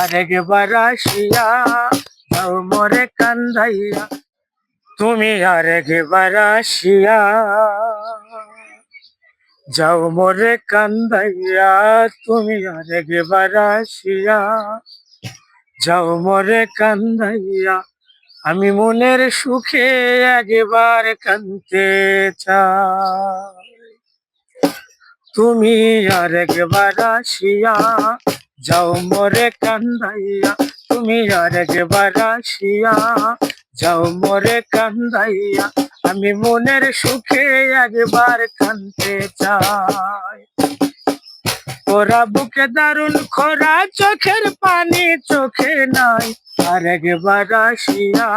আরেকবার আসিয়া যাও মোরে কান্দাইয়া, তুমি আরেকবার আসিয়া যাও মোরে কান্দাইয়া, তুমি আরেকবার আসিয়া যাও মোরে কান্দাইয়া। আমি মনের সুখে একবার কাঁদতে চাই, তুমি আরেকবার আসিয়া যাও মোরে কান্দাইয়া, তুমি আরেকবার আসিয়া যাও মোরে কান্দাইয়া। আমি মনের সুখে একবার কাঁদতে চাই। ওরা বুকে দারুণ খরা, চোখের পানি চোখে নাই, আরেকবার আসিয়া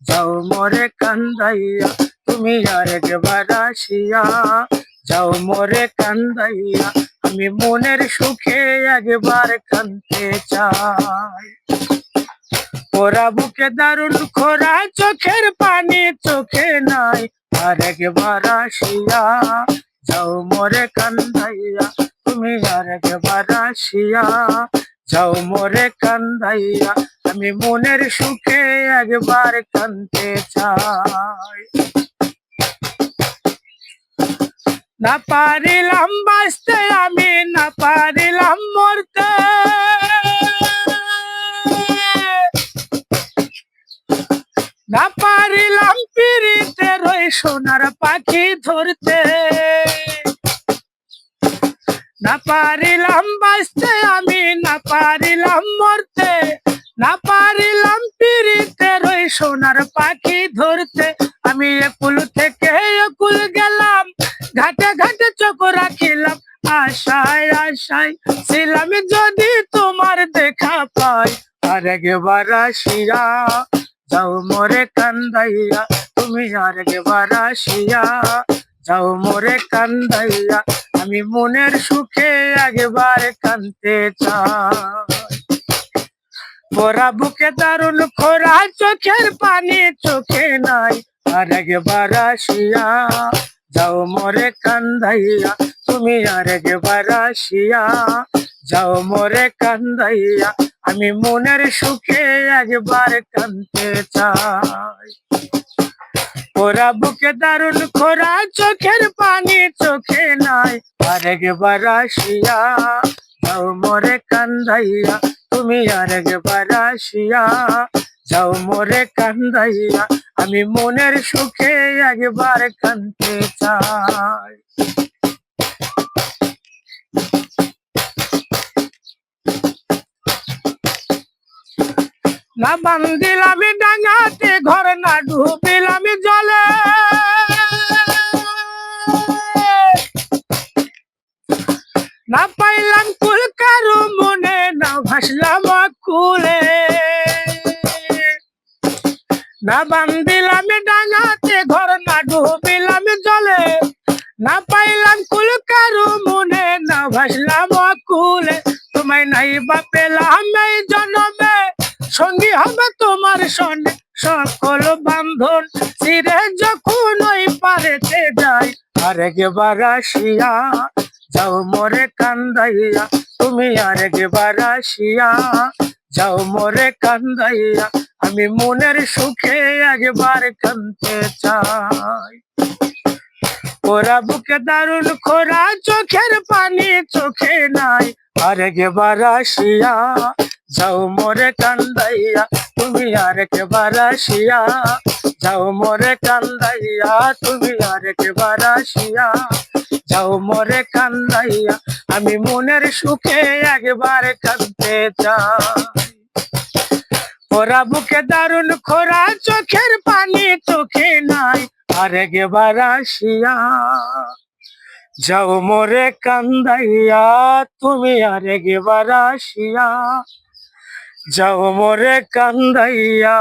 যাও মোরে কান্দাইয়া, তুমি আরেকবার আসিয়া যাও মোরে কান্দাইয়া। আমি মনের সুখে একবার কাঁদতে চাই। ওরা বুকে দারুণ খরা, চোখের পানি চোখে নাই, আরেকবার আসিয়া যাও মোরে কান্দাইয়া, তুমি আরেকবার আসিয়া যাও মোরে কান্দাইয়া। আমি মনের সুখে একবার কাঁদতে চাই। না পারিলাম বাঁচতে আমি, না পারিলাম মরতে, না পারিলাম পিরিতে রই সোনার পাখি ধরতে, না পারিলাম বাঁচতে আমি, না পারিলাম মরতে, না পারিলাম পিরিতে রই সোনার পাখি ধরতে। আমি একুল থেকে একুল গেলাম, ঘাটে ঘাটে চোখ রাখিলাম, আশায় আশায় ছিলাম যদি তোমার দেখা পাই। আরেকবার আসিয়া যাও মোরে কান্দাইয়া, তুমি আরেকবার আসিয়া যাও মোরে কান্দাইয়া। আমি মনের সুখে একবার কাঁদতে চাই। ওরা বুকে দারুণ খরা, চোখের পানি চোখে নাই, আরেকবার আসিয়া যাও মোরে কান্দাইয়া, তুমি আরেকবার আসিয়া যাও মোরে কান্দাইয়া। আমি মনের সুখে একবার কাঁদতে চাই। ওরা বুকে দারুণ খরা, চোখের পানি চোখে নাই, আরেকবার আসিয়া যাও মোরে কান্দাইয়া, তুমি আরেকবার আসিয়া যাও মোরে কান্দাইয়া। আমি মনের সুখে একবার কাঁদতে চাই। না বান্ধিলাম ডাঙাতে ঘর, না ডুবিলাম জলে, না পাইলাম কুল কারু মনে, না ভাসলাম কুলে। না বান্ধিলাম ডাঙাতে ঘর, না ডুবিলাম জলে, না পাইলাম কুল কারু মনে, না ভাসলাম কুলে। তোমায় নাই বা পেলাম এই জন্মে, সঙ্গী হবে তোমার সনে, সকল বান্ধন চিরে যখন ওই পারেতে যাই। আরেকবার আসিয়া যাও মোরে কান্দাইয়া, তুমি আরেকবার আসিয়া যাও মোরে কান্দাইয়া। আমি মনের সুখে একবার কাঁদতে চাই। ওরা বুকে দারুণ খরা, চোখের পানি চোখে নাই, আরেকবার আসিয়া যাও মোরে কান্দাইয়া, তুমি আরেকবার আসিয়া যাও মোরে কান্দাইয়া, তুমি আরেকবার আসিয়া যাও মোরে কান্দাইয়া। আমি মনের সুখে একবার কাঁদতে চাই। ওরা বুকে দারুণ খরা, চোখের পানি চোখে নাই, আরেকবার আসিয়া যাও মোরে কান্দাইয়া, তুমি আরেকবার আসিয়া যাও মোরে কান্দাইয়া।